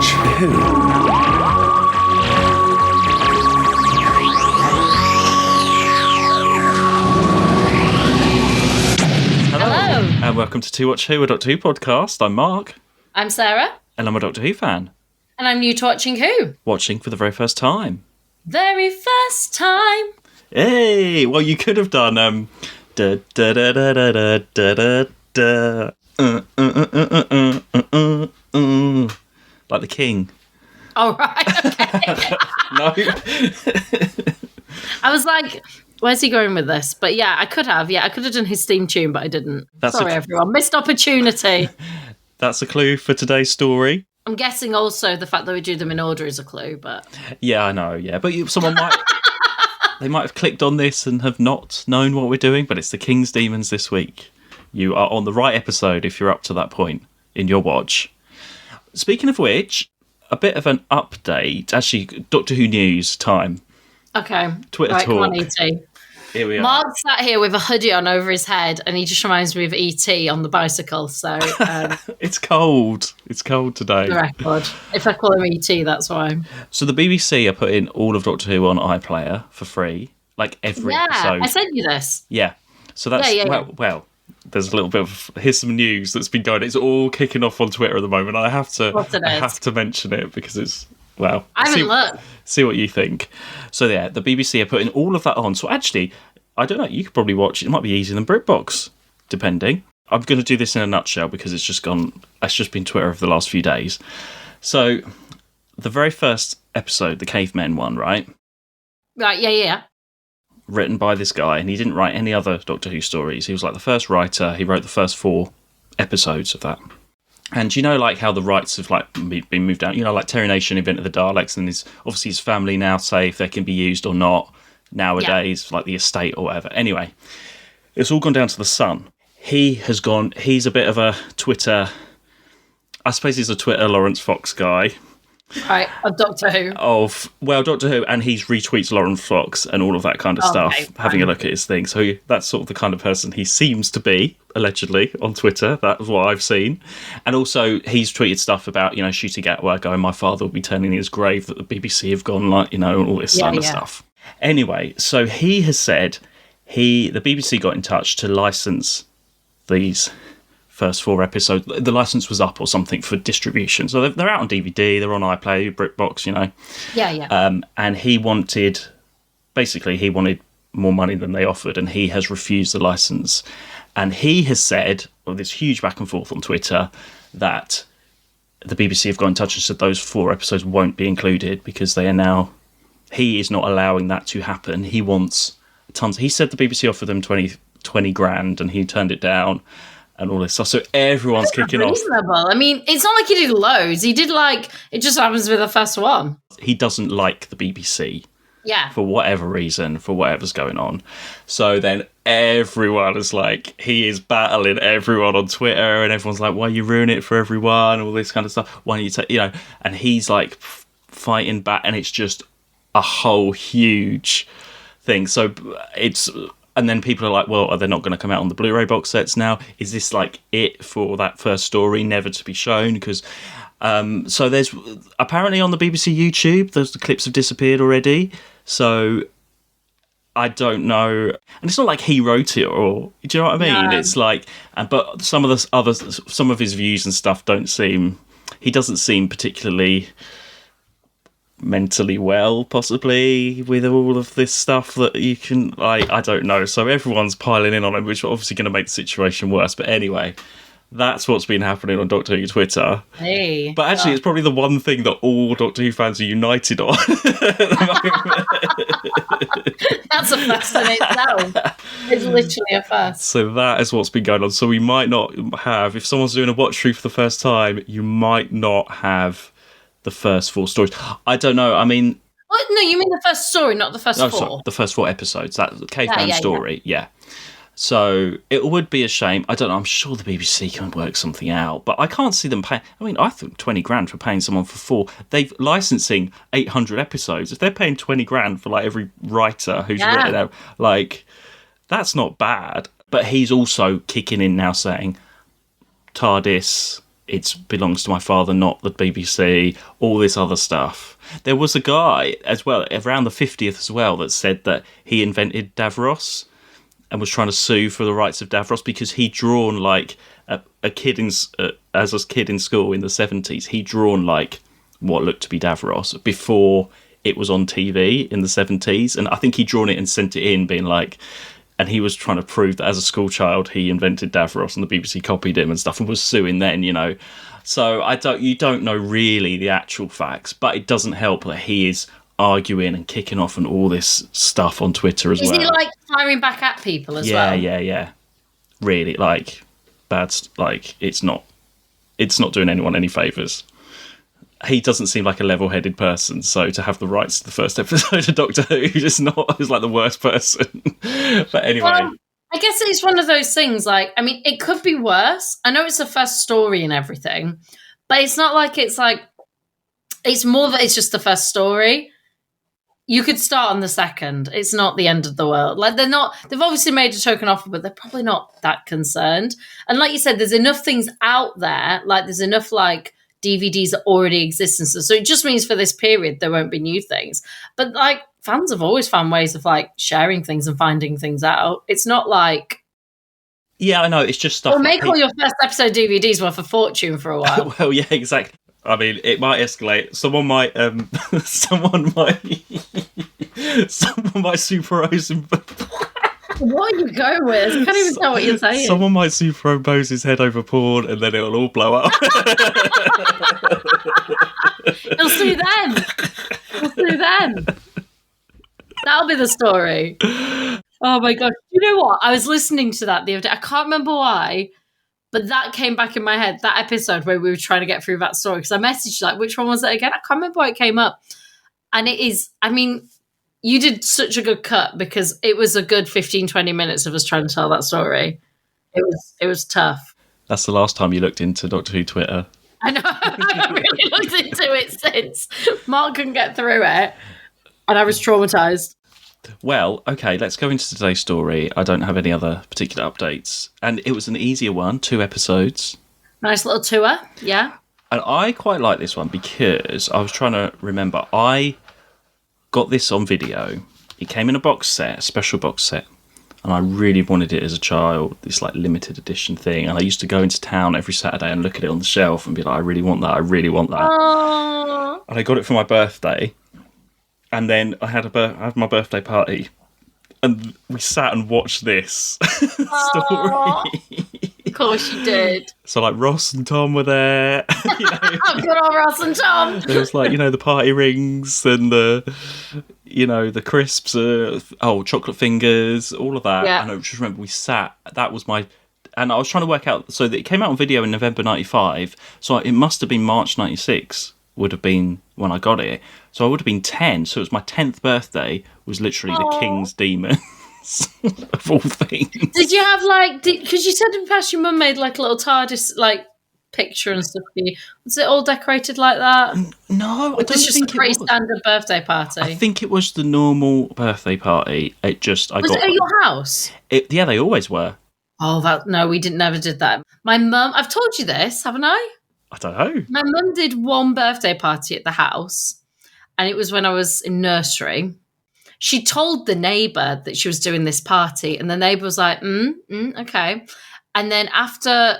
Watch Who? Hello. And welcome to Watch Who, a Doctor Who podcast. I'm Mark. I'm Sarah. And I'm a Doctor Who fan. And I'm new to watching Who. Watching for the very first time. Very first time. Hey! Well, you could have done da da da da da da da da like the King. Oh, right. Okay. No. I was like, where's he going with this? But yeah, I could have. Yeah, I could have done his theme tune, but I didn't. Sorry, everyone. Missed opportunity. That's a clue for today's story. I'm guessing also the fact that we do them in order is a clue, but... Yeah, I know, yeah. But someone might... They might have clicked on this and have not known what we're doing, but it's the King's Demons this week. You are on the right episode if you're up to that point in your watch. Speaking of which, a bit of an update. Actually, Doctor Who news time. Okay. Twitter right, talk. Come on, E.T. Here we are. Mark sat here with a hoodie on over his head, and he just reminds me of E.T. on the bicycle, so... It's cold. It's cold today. the record. If I call him E.T., that's why. So the BBC are putting all of Doctor Who on iPlayer for free, like every episode. I sent you this. Yeah. So that's... Well, there's a little bit of... Here's some news that's been going. It's all kicking off on Twitter at the moment. I have to mention it because it's... Well, I haven't looked. See what you think. So yeah, the BBC are putting all of that on. So actually, I don't know, you could probably watch it. It might be easier than BritBox, depending. I'm going to do this in a nutshell because it's just been Twitter over the last few days. So the very first episode, the Cavemen one, right? Right, yeah. Written by this guy, and he didn't write any other Doctor Who stories. He was like the first writer. He wrote the first 4 episodes of that. And you know, like how the rights have like been moved out. You know, like Terry Nation invented the Daleks, and obviously his family now say if they can be used or not nowadays, like the estate or whatever. Anyway, it's all gone down to the Sun. He's a bit of a Twitter. I suppose he's a Twitter Lawrence Fox guy. Right, of Doctor Who. Doctor Who, and he retweets Lawrence Fox and all of that kind of stuff, having a look at his thing. So that's sort of the kind of person he seems to be, allegedly, on Twitter. That's what I've seen. And also, he's tweeted stuff about, shooting at work, going, my father will be turning in his grave, that the BBC have gone, all this kind of stuff. Anyway, so he has said the BBC got in touch to license these first 4 episodes. The license was up or something for distribution, so they're out on DVD, they're on iPlayer, BritBox, and he wanted more money than they offered, and he has refused the license. And he has said, this huge back and forth on Twitter, that the BBC have got in touch and said those 4 episodes won't be included because he is not allowing that to happen. He wants tons. He said the BBC offered them 20 grand and he turned it down. And all this stuff. So everyone's kicking off. I mean, it's not like he did loads. He did it just happens with the first one. He doesn't like the BBC. Yeah. For whatever reason, for whatever's going on. So then everyone is he is battling everyone on Twitter, and everyone's like, why you ruin it for everyone? All this kind of stuff. Why don't you take, and he's fighting back, and it's just a whole huge thing. So and then people are like, well, are they not going to come out on the Blu-ray box sets now? Is this it for that first story, never to be shown? Because so there's apparently on the BBC YouTube, the clips have disappeared already. So I don't know, and it's not like he wrote it, or do you know what I mean? No. It's but some of his views and stuff he doesn't seem particularly mentally well, possibly, with all of this stuff that you can, I don't know. So everyone's piling in on him, which is obviously going to make the situation worse. But anyway, that's what's been happening on Doctor Who Twitter. Hey, but actually, it's probably the one thing that all Doctor Who fans are united on. That's a first in itself. It's literally a first. So that is what's been going on. So we might not have, if someone's doing a watch through for the first time, you might not have the first 4 stories. I don't know. I mean... What? No, you mean the first story, not the first 4? Sorry, the first 4 episodes. That Caveman story, yeah. So it would be a shame. I don't know. I'm sure the BBC can work something out, but I can't see them paying... I mean, I think 20 grand for paying someone for 4. They've licensing 800 episodes. If they're paying 20 grand for every writer who's written out, that's not bad. But he's also kicking in now saying, TARDIS... it belongs to my father, not the BBC, all this other stuff. There was a guy as well, around the 50th as well, that said that he invented Davros and was trying to sue for the rights of Davros because he'd drawn like a kid as a kid in school in the 70s. He'd drawn like what looked to be Davros before it was on TV in the 70s. And I think he'd drawn it and sent it in being like, and he was trying to prove that as a school child he invented Davros and the BBC copied him and stuff and was suing then, you know. So you don't know really the actual facts, but it doesn't help that he is arguing and kicking off and all this stuff on Twitter as well. Is he like firing back at people as well? Yeah. Really, like bad. Like it's not doing anyone any favors. He doesn't seem like a level-headed person, so to have the rights to the first episode of Doctor Who is like the worst person. But anyway. Well, I guess it's one of those things, like, I mean, it could be worse. I know it's the first story and everything, but it's not like it's more that it's just the first story. You could start on the second. It's not the end of the world. Like, they've obviously made a token offer, but they're probably not that concerned. And like you said, there's enough things out there, like there's enough, like, DVDs that already exist and so it just means for this period there won't be new things, but like fans have always found ways of like sharing things and finding things out. It's not like I know, it's just stuff. Or make all your first episode DVDs worth a fortune for a while. Well, yeah, exactly. I mean, it might escalate. Someone might superimpose. What are you going with? I can't even tell what you're saying. Someone might superimpose his head over porn and then it'll all blow up. You'll see then. That'll be the story. Oh my gosh. You know what? I was listening to that the other day. I can't remember why, but that came back in my head, that episode where we were trying to get through that story. Because I messaged you, like, which one was it again? I can't remember why it came up. And it is, I mean, you did such a good cut because it was a good 15, 20 minutes of us trying to tell that story. It was tough. That's the last time you looked into Doctor Who Twitter. I know. I haven't really looked into it since. Mark couldn't get through it. And I was traumatised. Well, okay, let's go into today's story. I don't have any other particular updates. And it was an easier one, 2 episodes. Nice little tour, yeah. And I quite like this one because I was trying to remember. I got this on video. It came in a box set, a special box set. And I really wanted it as a child, this like limited edition thing. And I used to go into town every Saturday and look at it on the shelf and be like, I really want that, I really want that. Aww. And I got it for my birthday. And then I had my birthday party. And we sat and watched this story. Of course you did. So like Ross and Tom were there. Good old Ross and Tom. There was like, the party rings and the crisps, chocolate fingers, all of that. Yeah. And I just remember we sat, and I was trying to work out, so that it came out on video in November 95, so it must have been March 96 would have been when I got it. So I would have been 10, so it was my 10th birthday, was literally the King's Demons. Of all things. Did you have because you said in the past your mum made like a little TARDIS like picture and stuff for you. Was it all decorated like that? No, I don't just think a pretty standard birthday party. I think it was the normal birthday party. Was it at your house? Yeah, they always were. Oh, no, we never did that. My mum, I've told you this, haven't I? I don't know. My mum did one birthday party at the house, and it was when I was in nursery. She told the neighbour that she was doing this party, and the neighbour was like, okay. And then after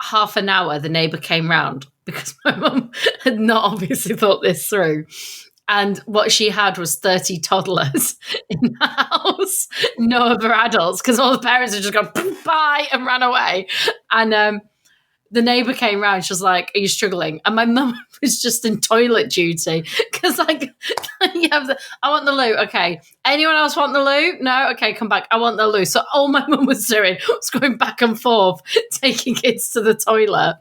half an hour, the neighbour came round because my mum had not obviously thought this through. And what she had was 30 toddlers in the house, no other adults, because all the parents had just gone, bye, and ran away. And the neighbour came round. She was like, are you struggling? And my mum was just in toilet duty because I want the loo. Okay. Anyone else want the loo? No? Okay, come back. I want the loo. So all my mum was doing was going back and forth, taking kids to the toilet.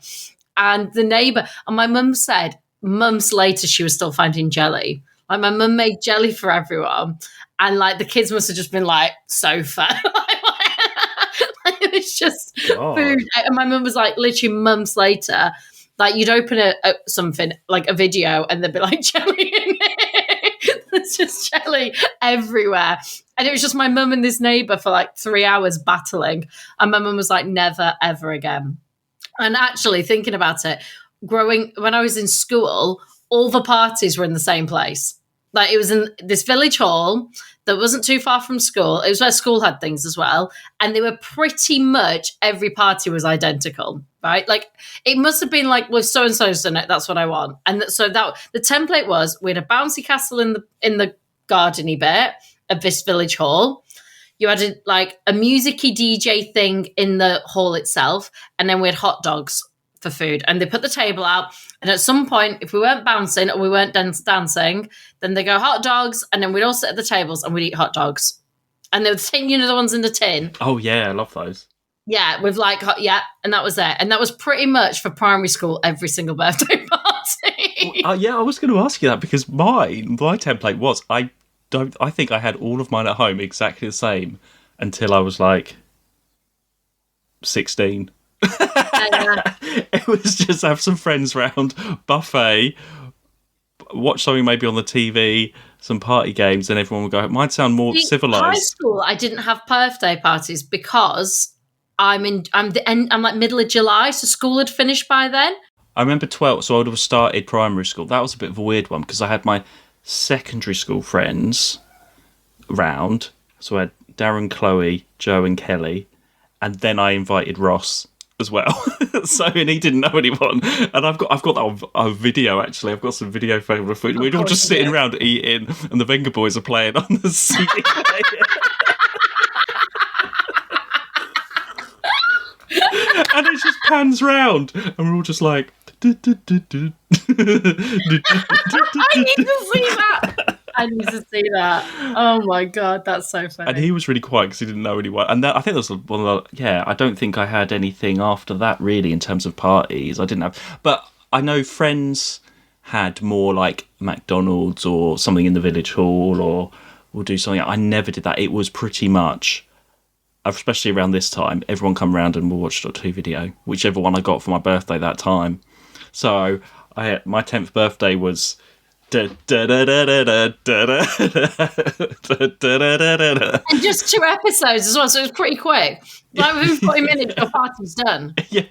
And the neighbour, and my mum said, months later, she was still finding jelly. Like my mum made jelly for everyone. And like the kids must have just been like, so fat. It was just food. And my mum was like, literally months later, like you'd open something like a video and there'd be like jelly in it. There's just jelly everywhere. And it was just my mum and this neighbour for like 3 hours battling. And my mum was like, never, ever again. And actually, thinking about it, when I was in school, all the parties were in the same place. Like it was in this village hall that wasn't too far from school. It was where school had things as well. And they were pretty much every party was identical, right? Like it must have been like, well, so-and-so's done it. That's what I want. And so that the template was we had a bouncy castle in the gardeny bit of this village hall. You had a musicy DJ thing in the hall itself. And then we had hot dogs for food, and they put the table out, and at some point if we weren't bouncing or we weren't dancing, then they go hot dogs, and then we'd all sit at the tables and we'd eat hot dogs, and they were the ones in the tin. Oh yeah, I love those. Yeah, with and that was it, and that was pretty much for primary school every single birthday party. I was going to ask you that because my template was I think I had all of mine at home exactly the same until I was like 16. It was just have some friends round, buffet, watch something maybe on the TV, some party games, and everyone would go. Might sound more civilized. High school, I didn't have birthday parties because I'm like middle of July, so school had finished by then. I remember 12, so I would have started primary school. That was a bit of a weird one because I had my secondary school friends round, so I had Darren, Chloe, Joe, and Kelly, and then I invited Ross as well. And he didn't know anyone, and I've got that on video. Actually, I've got some video photo of food. We're all just sitting around eating, and the Venga Boys are playing on the CD player. And it just pans round, and we're all just like. I need to see that. I need to see that. Oh my god, that's so funny. And he was really quiet because he didn't know anyone. And I think that was one of the. Yeah, I don't think I had anything after that really in terms of parties. I didn't have, but I know friends had more like McDonald's or something in the village hall, or we'll do something. I never did that. It was pretty much, especially around this time, everyone come around and we'll watch .2 video, whichever one I got for my birthday that time. So my 10th birthday was. And just 2 episodes as well, so it was pretty quick. Like within 40 minutes, your party's done. Yeah,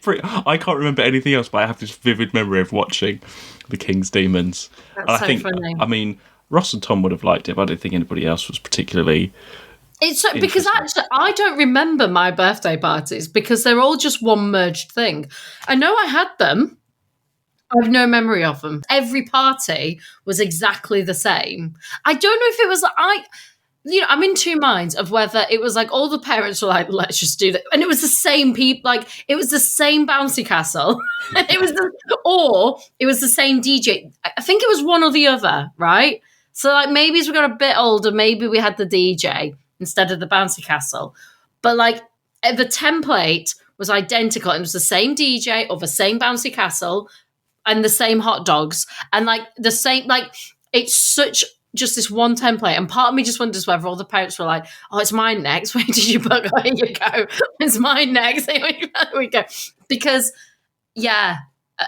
I can't remember anything else, but I have this vivid memory of watching The King's Demons. That's so funny. I mean, Ross and Tom would have liked it, but I don't think anybody else was particularly. It's so, because actually, I don't remember my birthday parties because they're all just one merged thing. I know I had them. I have no memory of them. Every party was exactly the same. I don't know if it was I'm in two minds of whether it was like all the parents were like, let's just do that. And it was the same people, like it was the same bouncy castle. And it was the same DJ. I think it was one or the other, right? So like maybe as we got a bit older, maybe we had the DJ instead of the bouncy castle. But like the template was identical. It was the same DJ or the same bouncy castle and the same hot dogs and like the same, like it's such just this one template. And part of me just wonders whether all the parents were like, oh, it's mine next. Where did you book? Oh, here you go. It's mine next. Here we go. Because yeah,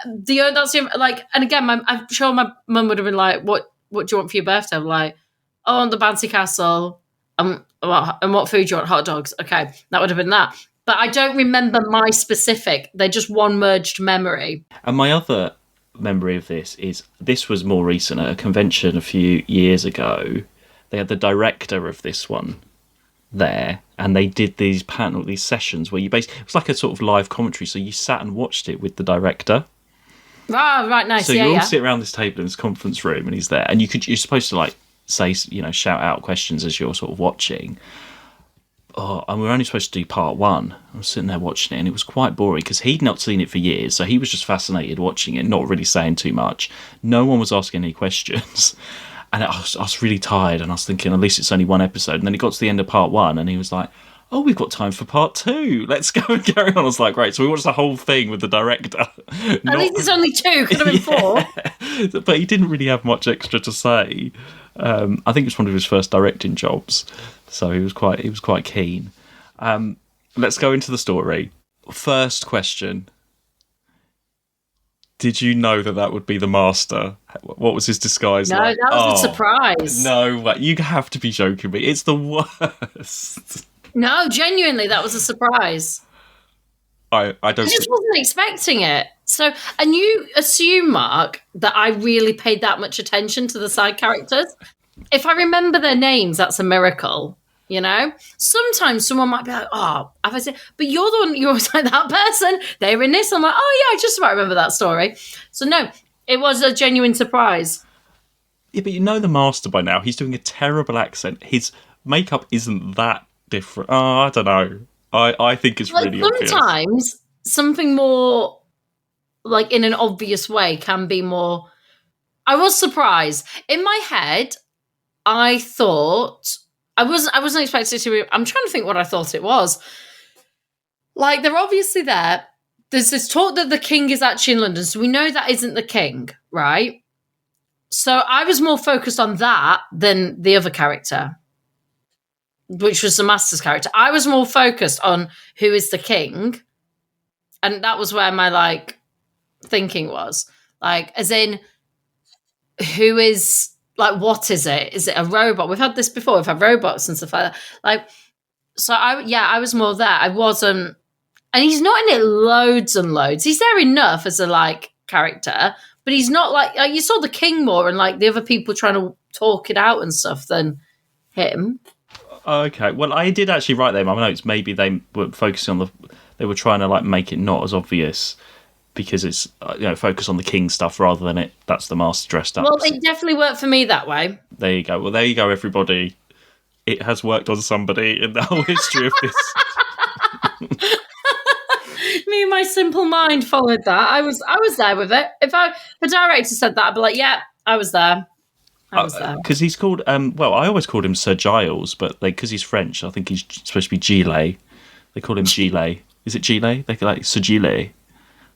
that's like, and again, I'm sure my mum would have been like, what do you want for your birthday? I'm like, oh, I want the bouncy castle. And what food do you want? Hot dogs. Okay. That would have been that. But I don't remember my specific. They're just one merged memory. And my other memory of this was more recent at a convention a few years ago. They had the director of this one there, and they did these sessions where you basically, it was like a sort of live commentary, so you sat and watched it with the director. Right, nice. So you all sit around this table in this conference room, and he's there, and you're supposed to like say, shout out questions as you're sort of watching. Oh, and we were only supposed to do part 1. I was sitting there watching it, and it was quite boring because he'd not seen it for years, so he was just fascinated watching it, not really saying too much. No one was asking any questions, and I was really tired, and I was thinking, at least it's only 1 episode. And then he got to the end of part 1, and he was like, oh, we've got time for part 2. Let's go and carry on. I was like, great. So we watched the whole thing with the director. At least it's only 2. Could have been 4. But he didn't really have much extra to say. I think it was one of his first directing jobs. So he was quite keen. Let's go into the story. First question. Did you know that would be the master? What was his disguise like? No, that was a surprise. No, you have to be joking me. It's the worst. No, genuinely, that was a surprise. I I don't. just wasn't expecting it. So, and you assume, Mark, that I really paid that much attention to the side characters. If I remember their names, that's a miracle. You know, sometimes someone might be like, "Oh, have I seen?" But you're the one. You're always like that person. They're in this. I'm like, "Oh yeah, I just about remember that story." So no, it was a genuine surprise. Yeah, but you know the Master by now. He's doing a terrible accent. His makeup isn't that different. Oh, I don't know. I think it's But really obvious. sometimes something more, like in an obvious way, can be more. I was surprised in my head. I thought I wasn't expecting to. I'm trying to think what I thought it was. Like they're obviously there. There's this talk that the king is actually in London, so we know that isn't the king, right? So I was more focused on that than the other character, which was the Master's character. I was more focused on who is the king, and that was where my like thinking was, like, as in who is like what is it? Is it a robot? We've had this before. We've had robots and stuff like that. Like, so I was more there. I wasn't, and he's not in it loads and loads. He's there enough as a like character, but he's not like you saw the king more and like the other people trying to talk it out and stuff than him. Okay, well, I did actually write there in my notes. Maybe they were focusing on they were trying to like make it not as obvious because it's focus on the king stuff rather than it. That's the Master dressed up. Well, it definitely worked for me that way. There you go. Well, there you go, everybody. It has worked on somebody in the whole history of this. Me and my simple mind followed that. I was there with it. If the director said that, I'd be like, yeah, I was there. I was there. Because he's called, well, I always called him Sir Giles, but because he's French, I think he's supposed to be Gilles. They call him Gilles. Is it Gilles? They like Sir Gilles.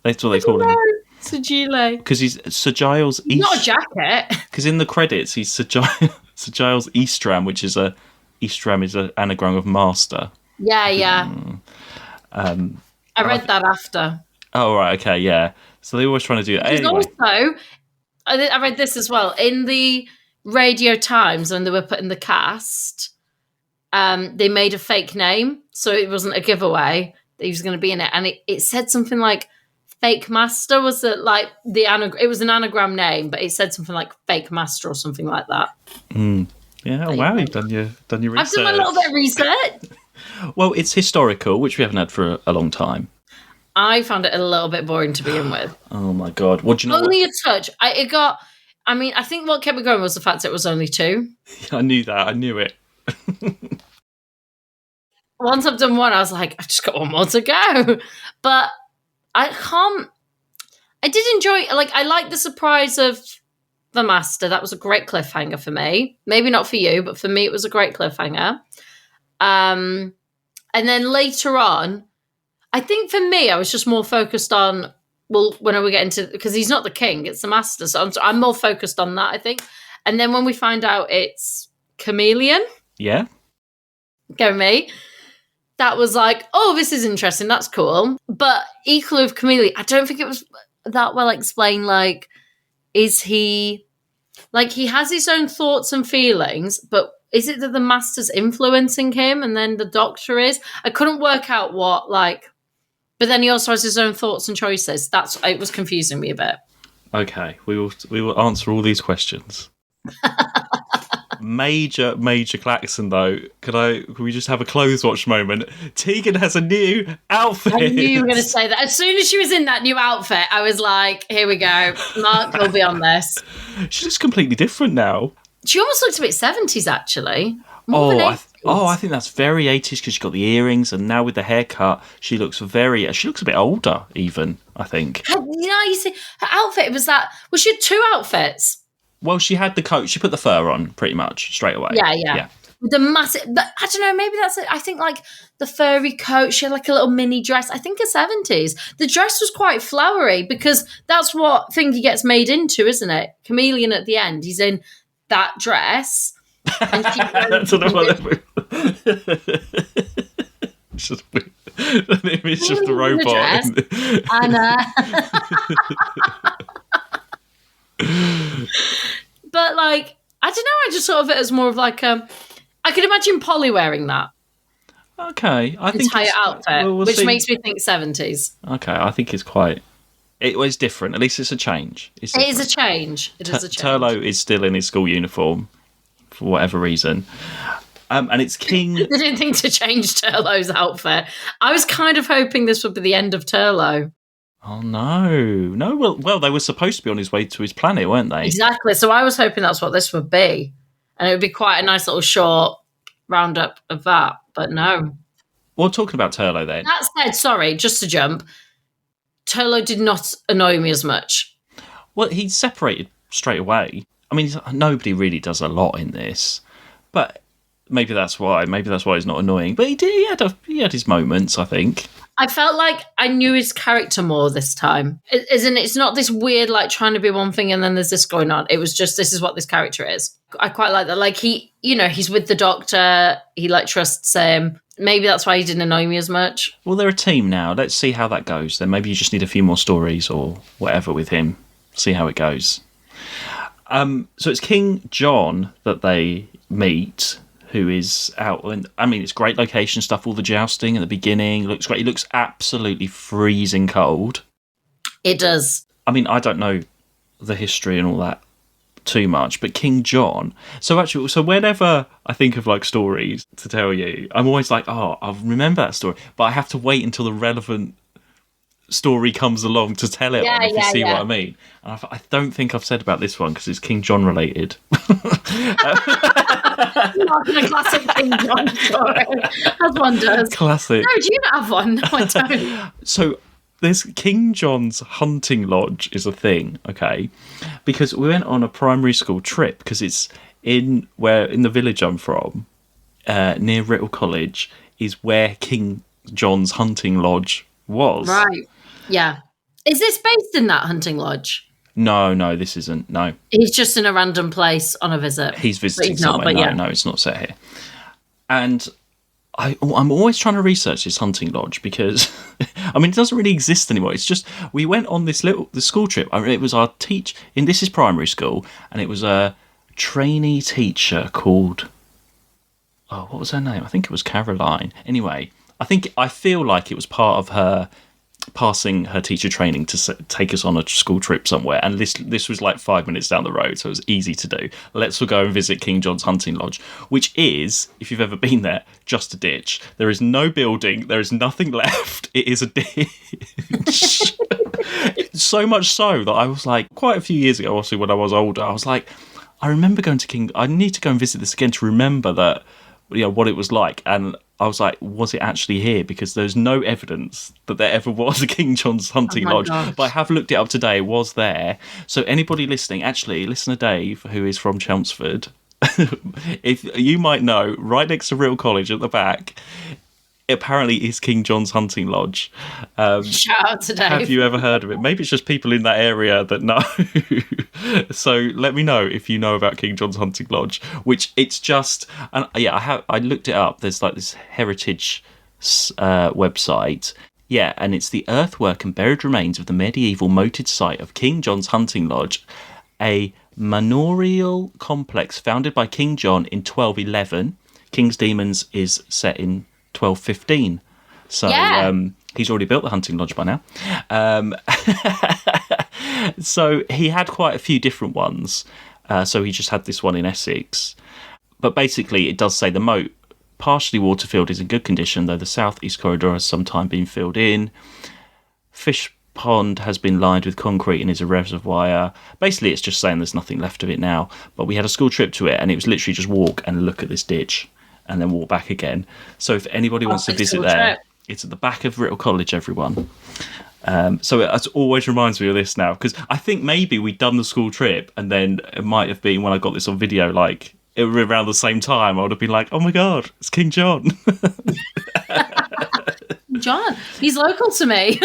That's what they call him. Sir Gilles. Because he's Sir Giles East. Not a jacket. Because in the credits, he's Sir Giles Eastram, which is Eastram is an anagram of master. Yeah. I read that after. Oh, right, okay, yeah. So they're always trying to do that. Anyway. Also, I read this as well. In the Radio Times, when they were putting the cast, they made a fake name. So it wasn't a giveaway that he was going to be in it. And it said something like Fake Master. Was it like it was an anagram name, but it said something like Fake Master or something like that. Mm. Yeah, oh, wow, you've done your research. I've done a little bit of research. Well, it's historical, which we haven't had for a long time. I found it a little bit boring to begin with. Oh my god! What do you know? Only a touch. I think what kept me going was the fact it was only 2. I knew that. I knew it. Once I've done one, I was like, I've just got one more to go. But I did enjoy. Like, I liked the surprise of the Master. That was a great cliffhanger for me. Maybe not for you, but for me, it was a great cliffhanger. And then later on, I think for me, I was just more focused on, well, when are we getting to, because he's not the king, it's the Master. So I'm more focused on that, I think. And then when we find out it's Chameleon. Yeah. Go me. That was like, oh, this is interesting. That's cool. But equally with Chameleon, I don't think it was that well explained. Like, is he, like, he has his own thoughts and feelings, but is it that the Master's influencing him and then the Doctor is? I couldn't work out what, like, but then he also has his own thoughts and choices. It was confusing me a bit. Okay, we will answer all these questions. Major klaxon though. Can we just have a clothes watch moment? Tegan has a new outfit. I knew you were going to say that. As soon as she was in that new outfit, I was like, here we go. Mark will be on this. She looks completely different now. She almost looked a bit 70s, actually. I think that's very 80s because she's got the earrings, and now with the haircut, she looks a bit older, even, I think. You see, her outfit was that. Well, she had 2 outfits. Well, she had the coat. She put the fur on pretty much straight away. Yeah. The massive, I don't know, maybe that's it. I think like the furry coat, she had like a little mini dress. I think a 70s. The dress was quite flowery because that's what Thingy gets made into, isn't it? Chameleon at the end, he's in that dress. And it's just the robot. But like, I don't know. I just thought of it as more of like I could imagine Polly wearing that. Okay, I think entire it's, outfit, we'll which see. makes me think 70s. Okay, I think it's quite. It was different. At least it's a change. It's It is a different. change. It is a change. Turlo is still in his school uniform for whatever reason, and it's King. They didn't think to change Turlo's outfit. I was kind of hoping this would be the end of Turlo. Oh no! Well, they were supposed to be on his way to his planet, weren't they? Exactly. So I was hoping that's what this would be. And it would be quite a nice little short roundup of that. But no. Well, talking about Turlo then. That said, sorry, just to jump, Turlo did not annoy me as much. Well, he separated straight away. I mean, nobody really does a lot in this, but maybe that's why. Maybe that's why he's not annoying. But he had his moments, I think. I felt like I knew his character more this time. It's not this weird, like, trying to be one thing and then there's this going on. It was just, this is what this character is. I quite like that. Like, he's with the Doctor. He, like, trusts him. Maybe that's why he didn't annoy me as much. Well, they're a team now. Let's see how that goes. Then maybe you just need a few more stories or whatever with him. See how it goes. So it's King John that they meet, who is out. And I mean, it's great location stuff. All the jousting at the beginning looks great. He looks absolutely freezing cold. It does. I mean, I don't know the history and all that too much, but King John. So whenever I think of like stories to tell you, I'm always like, oh, I'll remember that story, but I have to wait until the relevant story comes along to tell it on, if you see what I mean. And I don't think I've said about this one because it's King John related. Not in a classic King John story, as one does. Classic. No, do you not have one? No, I don't. So there's King John's hunting lodge is a thing, okay? Because we went on a primary school trip because it's in the village I'm from, near Writtle College, is where King John's hunting lodge was. Right. Yeah. Is this based in that hunting lodge? No, this isn't. No. He's just in a random place on a visit. He's visiting he's not, somewhere. but yeah. No, it's not set here. And I'm always trying to research this hunting lodge because, I mean, it doesn't really exist anymore. It's just, we went on the school trip. I mean, it was our this is primary school, and it was a trainee teacher called, what was her name? I think it was Caroline. Anyway, I feel like it was part of her passing her teacher training to take us on a school trip somewhere, and this was like 5 minutes down the road, so it was easy to do. Let's all go and visit King John's hunting lodge, which is, if you've ever been there, just a ditch. There is no building, there is nothing left. It is a ditch. So much so that I was like, quite a few years ago, obviously when I was older, I was like, I remember going to King, I need to go and visit this again to remember that, what it was like. And I was like, was it actually here? Because there's no evidence that there ever was a King John's hunting lodge. gosh. But I have looked it up today, it was there. So anybody listening, actually, listen to Dave, who is from Chelmsford. If you might know, right next to Writtle College at the back, apparently is King John's hunting lodge. Shout out to Dave. Have you ever heard of it? Maybe it's just people in that area that know. So let me know if you know about King John's hunting lodge, which it's just, and yeah, I looked it up. There's like this heritage website. Yeah, and it's the earthwork and buried remains of the medieval moated site of King John's hunting lodge, a manorial complex founded by King John in 1211. King's Demons is set in 1215. So Yeah. He's already built the hunting lodge by now. So he had quite a few different ones. So he just had this one in Essex. But basically, it does say the moat, partially water-filled, is in good condition, though the southeast corridor has sometime been filled in. Fish pond has been lined with concrete and is a reservoir. Basically, it's just saying there's nothing left of it now. But we had a school trip to it, and it was literally just walk and look at this ditch and then walk back again. So if anybody wants to visit there, it's at the back of Writtle College, everyone. So it always reminds me of this now, because I think maybe we'd done the school trip, and then it might have been when I got this on video, like it was around the same time, I would have been like, oh my God, it's King John. John, he's local to me.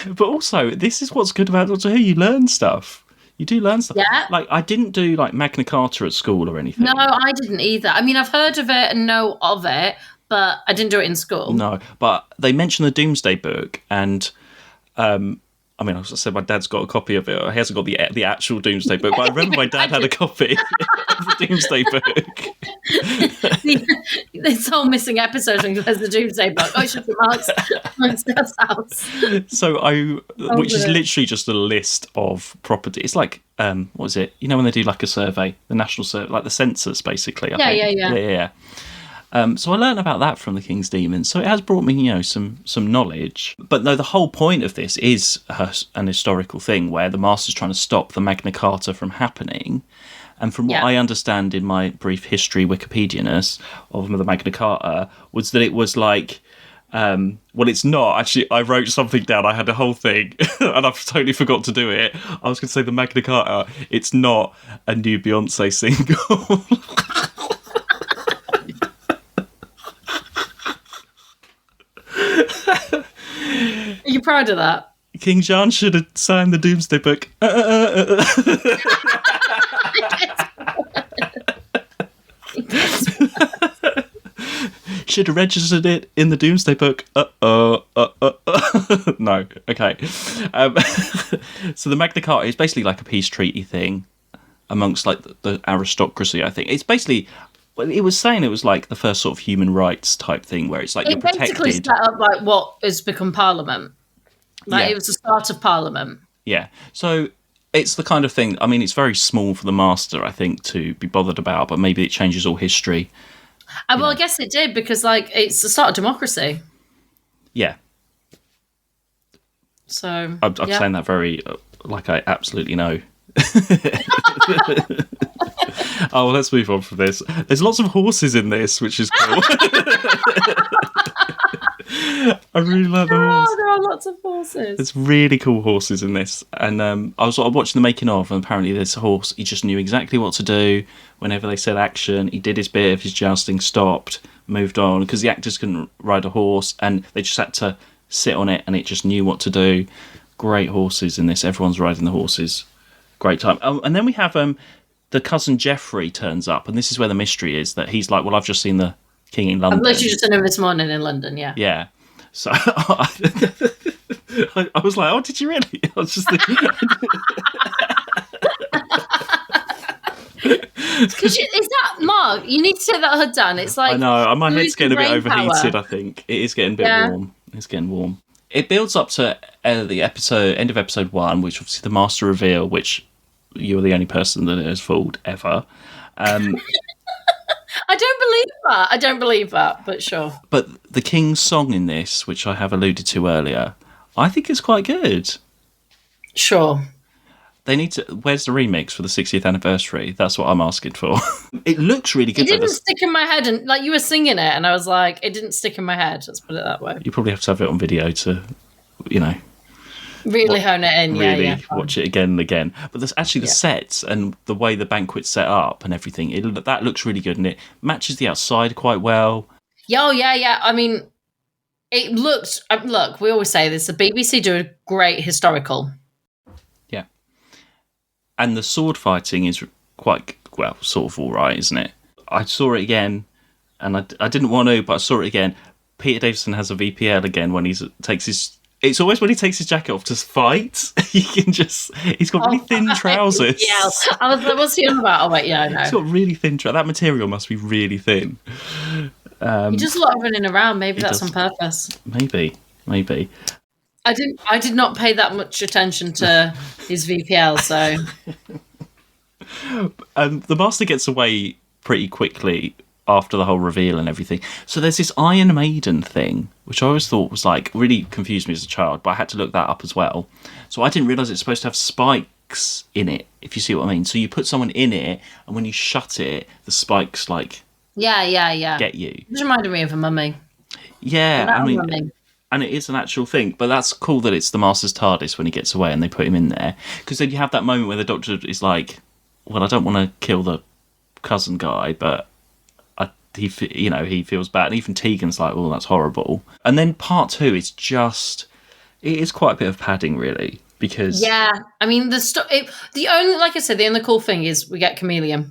But also, this is what's good about Doctor Who, you learn stuff. You do learn stuff. Yeah. Like, I didn't do like Magna Carta at school or anything. No, I didn't either. I mean, I've heard of it and know of it, but I didn't do it in school. No, but they mention the Doomsday Book, and I I mean, I said my dad's got a copy of it. He hasn't got the actual Doomsday Book, but I remember my dad had a copy of the Doomsday Book. This whole missing episode when there's the Doomsday Book. Oh, it's just Mark's dad's house. So which is literally just a list of property. It's like, what is it? You know when they do like a survey, the national survey, like the census, basically. I think. Yeah. So I learned about that from the King's Demons. So it has brought me, some knowledge. But no, the whole point of this is an historical thing where the Master's trying to stop the Magna Carta from happening. And from what I understand in my brief history Wikipedianess of the Magna Carta, was that it was like, well, it's not. Actually, I wrote something down. I had a whole thing, and I've totally forgot to do it. I was going to say the Magna Carta, it's not a new Beyonce single. Are you proud of that? King John should have signed the Doomsday Book. Should have registered it in the Doomsday Book. No, okay. So the Magna Carta is basically like a peace treaty thing amongst like the aristocracy, I think. It's basically... Well, it was saying it was like the first sort of human rights type thing where it's like you're protected. It basically set up like what has become Parliament. It was the start of Parliament. Yeah. So it's the kind of thing, I mean, it's very small for the Master, I think, to be bothered about, but maybe it changes all history. Well, I guess it did because it's the start of democracy. Yeah. So I'm saying that very, like I absolutely know. Oh, well, let's move on from this. There's lots of horses in this, which is cool. I really like the horse. Oh, there are lots of horses. There's really cool horses in this. And I was watching the making of, and apparently this horse, he just knew exactly what to do whenever they said action. He did his bit of his jousting, stopped, moved on, because the actors couldn't ride a horse, and they just had to sit on it, and it just knew what to do. Great horses in this. Everyone's riding the horses. Great time. And then we have... the cousin Geoffrey turns up, and this is where the mystery is, that he's like, well, I've just seen the King in London. I've literally just seen him this morning in London, yeah. Yeah. So I was like, oh, did you really? I was just thinking... Is that, Mark, you need to take that hood down. It's like... I know, my head's getting a bit overheated, power. I think. It is getting a bit warm. It's getting warm. It builds up to the end of episode 1, which obviously the Master reveal, which... You're the only person that it has fooled ever. I don't believe that, but sure. But the King's song in this, which I have alluded to earlier, I think is quite good. Sure. They need to... Where's the remix for the 60th anniversary? That's what I'm asking for. It looks really good. It didn't stick in my head, and like you were singing it, and I was like, it didn't stick in my head. Let's put it that way. You probably have to have it on video to, really hone it in, really watch it again and again. But there's actually the sets and the way the banquet's set up and everything. That looks really good, and it matches the outside quite well. Yeah. I mean, it looks. Look, we always say this: the BBC do a great historical. Yeah, and the sword fighting is quite sort of all right, isn't it? I saw it again, and I didn't want to, but I saw it again. Peter Davison has a VPL again when takes his. It's always when he takes his jacket off to fight. He's got really thin trousers. Yeah, I was like, what's he on about? Oh, wait, yeah, I know. He's got really thin trousers. That material must be really thin. He does a lot of running around. Maybe that's on purpose. Maybe. I did not pay that much attention to his VPL, so. The Master gets away pretty quickly after the whole reveal and everything. So there's this Iron Maiden thing, which I always thought was really confused me as a child, but I had to look that up as well. So I didn't realise it's supposed to have spikes in it, if you see what I mean. So you put someone in it, and when you shut it, the spikes Yeah. get you. It reminded me of a mummy. Yeah, I mean, mummy. And it is an actual thing, but that's cool that it's the Master's TARDIS when he gets away and they put him in there. Because then you have that moment where the Doctor is like, well, I don't want to kill the cousin guy, but he feels bad. And even Tegan's like, oh, that's horrible. And then part 2 is it is quite a bit of padding, really, because... Yeah, I mean, the only cool thing is we get Chameleon.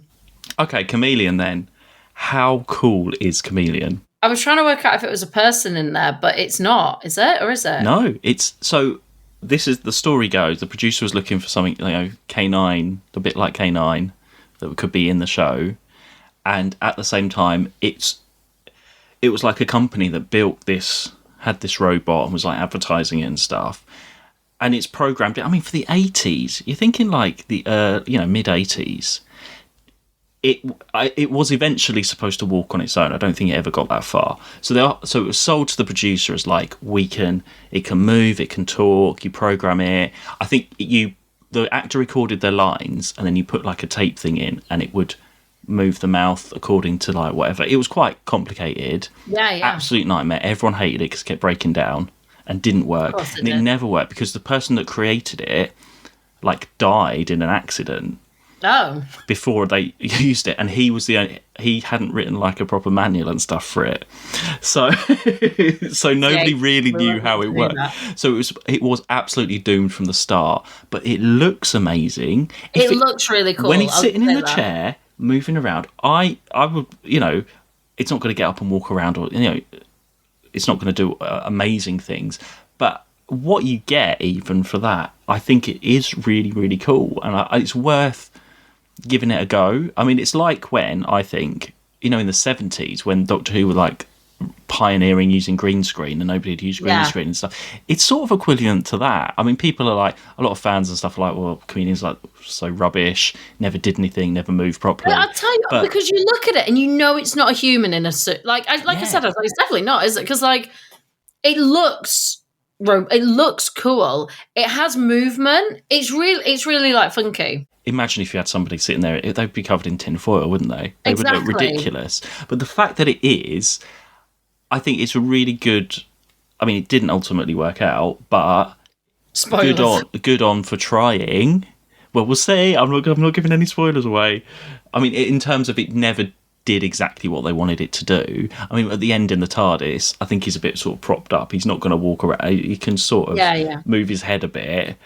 Okay, Chameleon then. How cool is Chameleon? I was trying to work out if it was a person in there, but it's not, is it? Or is it? No, it's... So, this is the story goes. The producer was looking for something, K9, a bit like K9, that could be in the show, and at the same time, it was like a company that had this robot and was like advertising it and stuff, and it's programmed. I mean, for the 80s, you're thinking like the mid 80s. It was eventually supposed to walk on its own. I don't think it ever got that far. So it was sold to the producer as like, it can move, it can talk, you program it. I think the actor recorded their lines and then you put like a tape thing in and it would move the mouth according to like whatever. It was quite complicated. Yeah. Absolute nightmare. Everyone hated it because it kept breaking down and didn't work. It never worked because the person that created it like died in an accident. Oh. Before they used it, and he hadn't written like a proper manual and stuff for it, so nobody really knew how it worked. So it was absolutely doomed from the start. But it looks amazing. It looks really cool when he's sitting in the chair, moving around. I would, it's not going to get up and walk around, or it's not going to do amazing things, but what you get even for that, I think it is really, really cool, and it's worth giving it a go. I mean, it's like when, I think, in the 70s when Doctor Who were like pioneering using green screen and nobody had used green screen and stuff. It's sort of equivalent to that. I mean, people are like, a lot of fans and stuff are like, well, comedians are like so rubbish, never did anything, never moved properly. I'll tell you, because you look at it and you know it's not a human in a suit. I said, I was like, it's definitely not, is it? Because like it looks cool. It has movement. It's really like funky. Imagine if you had somebody sitting there, they'd be covered in tin foil, wouldn't they? They would look ridiculous. But the fact that it is, I think it's a really good. I mean, it didn't ultimately work out, but spoilers. Good on for trying. Well, we'll see. I'm not giving any spoilers away. I mean, in terms of it never did exactly what they wanted it to do. I mean, at the end in the TARDIS, I think he's a bit sort of propped up. He's not going to walk around. He can sort of move his head a bit.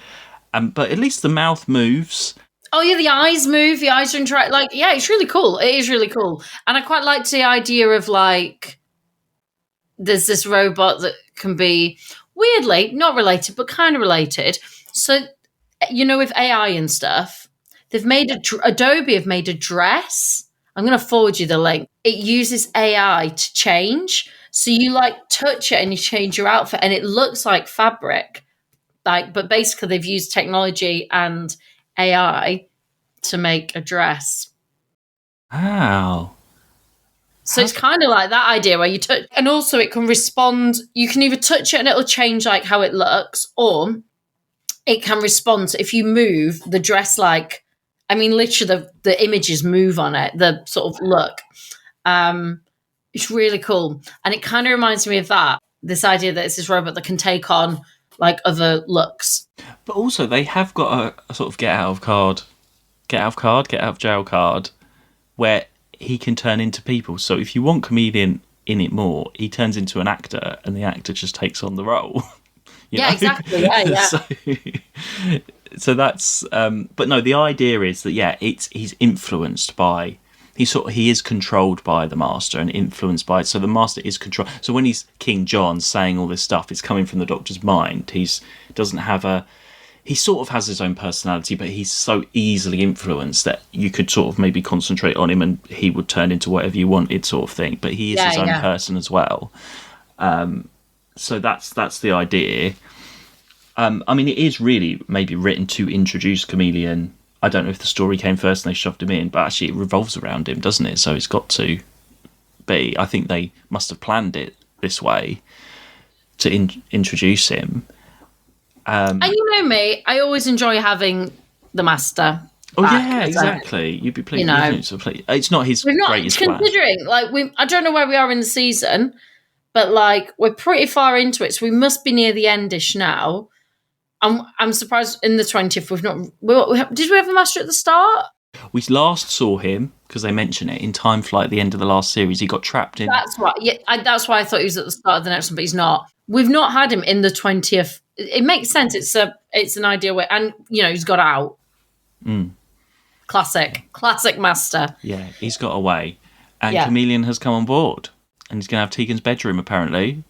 But at least the mouth moves. Oh yeah, the eyes move. The eyes are interact. Like, yeah, it's really cool. It is really cool, and I quite liked the idea of like, there's this robot that can be weirdly not related, but kind of related. So, with AI and stuff, they've made Adobe have made a dress. I'm going to forward you the link. It uses AI to change, so you like touch it and you change your outfit, and it looks like fabric. But basically, they've used technology and AI to make a dress. Wow. So it's kind of like that idea where you touch, and also it can respond. You can either touch it and it'll change like how it looks, or it can respond to if you move the dress. Like, I mean, literally the images move on it. The sort of look. It's really cool, and it kind of reminds me of that. This idea that it's this robot that can take on like other looks. But also, they have got a sort of get out of jail card, where he can turn into people. So if you want comedian in it more, he turns into an actor, and the actor just takes on the role. Yeah, exactly. Yeah. So that's. But no, the idea is that he's influenced by. He is controlled by the Master and influenced by it. So the Master is controlled. So when he's King John saying all this stuff, it's coming from the Doctor's mind. He sort of has his own personality, but he's so easily influenced that you could sort of maybe concentrate on him and he would turn into whatever you wanted, sort of thing. But he is his own person as well. So that's the idea. I mean, it is really maybe written to introduce Chameleon. I don't know if the story came first and they shoved him in, but actually it revolves around him, doesn't it? So it's got to be. I think they must have planned it this way to introduce him. And you know me, I always enjoy having the Master. Oh yeah, exactly. You'd be pleased. It's not his greatest plan. Considering, I don't know where we are in the season, but like we're pretty far into it, so we must be near the endish now. I'm surprised in the 20th we've not. Did we have a Master at the start? We last saw him because they mention it in Time Flight at the end of the last series. He got trapped in. That's right. Yeah, that's why I thought he was at the start of the next one, but he's not. We've not had him in the 20th. It makes sense. It's an idea where, and he's got out. Classic Master. Yeah, he's got away, and Chameleon has come on board, and he's going to have Tegan's bedroom apparently.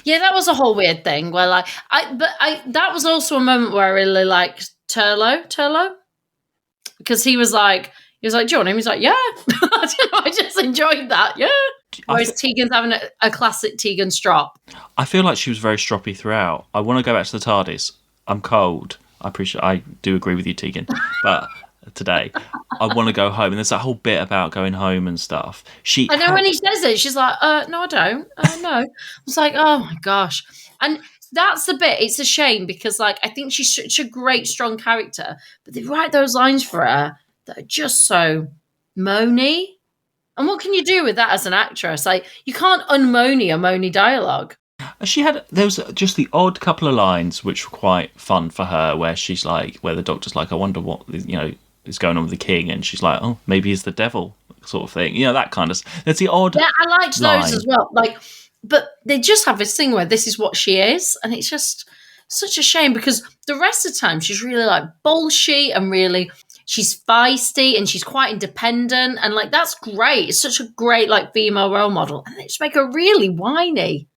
Yeah, that was a whole weird thing where like that was also a moment where I really liked Turlo. Because he was like, do you want him? He's like, yeah. I just enjoyed that, yeah. Whereas Tegan's having a classic Tegan strop. I feel like she was very stroppy throughout. I want to go back to the TARDIS. I'm cold. I do agree with you, Tegan. But today, I want to go home. And there's that whole bit about going home and stuff. I know when he says it, she's like, no, I don't. No. I was like, oh my gosh. And that's the bit. It's a shame because, like, I think she's such a great, strong character, but they write those lines for her that are just so moany. And what can you do with that as an actress? Like, you can't unmoany a moany dialogue. There was just the odd couple of lines which were quite fun for her, where she's like, where the doctor's like, I wonder what is going on with the king, and she's like, oh, maybe he's the devil, sort of thing. That kind of. There's the odd. Yeah, I liked those as well. Like, but they just have this thing where this is what she is, and it's just such a shame because the rest of the time she's really like bullshit and really. She's feisty and she's quite independent, and like that's great. It's such a great like female role model, and they just make her really whiny.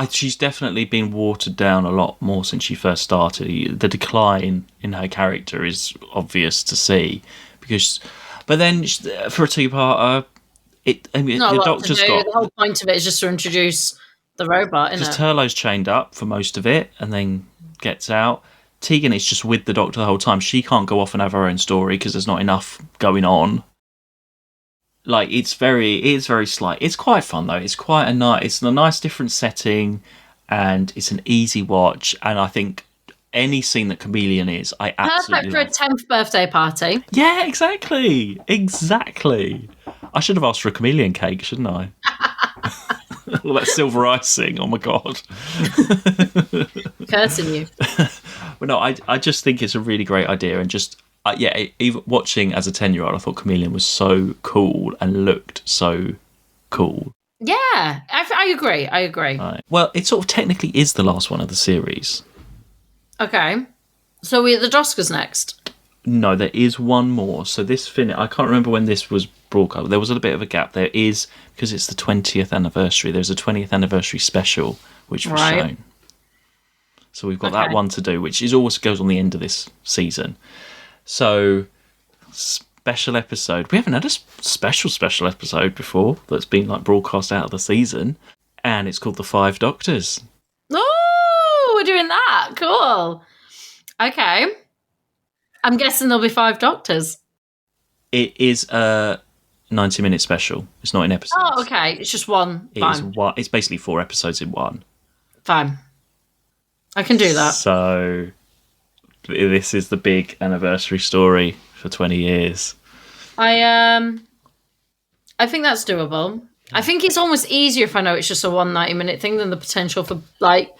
She's definitely been watered down a lot more since she first started. The decline in her character is obvious to see but then for a two-parter, the Doctor's got the whole point of it is just to introduce the robot. Because Turlo's chained up for most of it, and then gets out. Tegan is just with the Doctor the whole time. She can't go off and have her own story because there's not enough going on. Like it's very slight. It's quite fun though. It's quite it's a nice different setting, and it's an easy watch. And I think any scene that Chameleon is, I absolutely perfect for a 10th birthday party. Yeah, exactly. I should have asked for a chameleon cake, shouldn't I? All that silver icing. Oh my god. Cursing you. But no, I just think it's a really great idea, and just even watching as a 10-year-old, I thought Chameleon was so cool and looked so cool. Yeah, I agree. Right. Well, it sort of technically is the last one of the series. Okay, so we're at the Oscars next. No, there is one more. So this I can't remember when this was broadcast. There was a bit of a gap. There is, because it's the 20th anniversary. There's a 20th anniversary special which was shown. So we've got that one to do, which always goes on the end of this season. So special episode. We haven't had a special episode before that's been like broadcast out of the season, and it's called The Five Doctors. Oh, we're doing that. Cool. Okay. I'm guessing there'll be 5 Doctors. It is a 90-minute special. It's not in episodes. Oh, okay. It's just one. It's basically 4 episodes in one. Fine. I can do that. So this is the big anniversary story for 20 years. I think that's doable. I think it's almost easier if I know it's just a 90-minute thing than the potential for like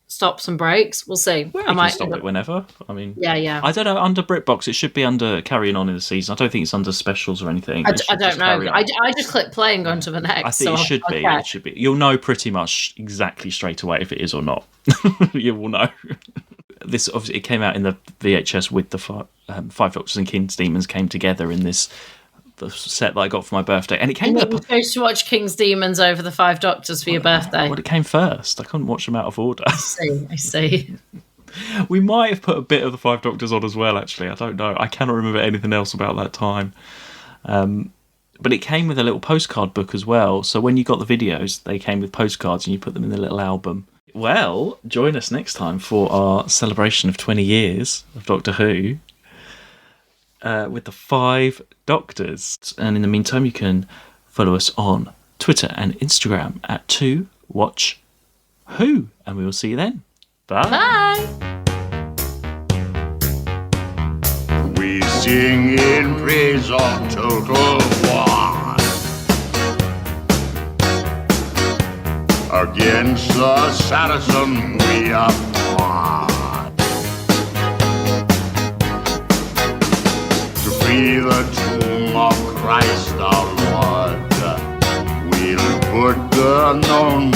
stops and breaks. We'll see. Well, I might stop it whenever. I mean, yeah. I don't know. Under BritBox, it should be under carrying on in the season. I don't think it's under specials or anything. I don't know. I just click play and go on to the next. I think it should be. You'll know pretty much exactly straight away if it is or not. You will know. This obviously it came out in the VHS with the Five Doctors and King's Demons came together in the set that I got for my birthday, and it came. You chose to watch King's Demons over the Five Doctors for your birthday. Well, it came first. I couldn't watch them out of order. I see. We might have put a bit of the Five Doctors on as well. Actually, I don't know. I cannot remember anything else about that time. But it came with a little postcard book as well. So when you got the videos, they came with postcards, and you put them in the little album. Well, join us next time for our celebration of 20 years of Doctor Who. With the 5 Doctors. And in the meantime, you can follow us on Twitter and Instagram at 2WatchWho. And we will see you then. Bye. Bye. We sing in praise of Total War. Against the Saracen we are fought. To free the tomb of Christ our Lord, we'll put the known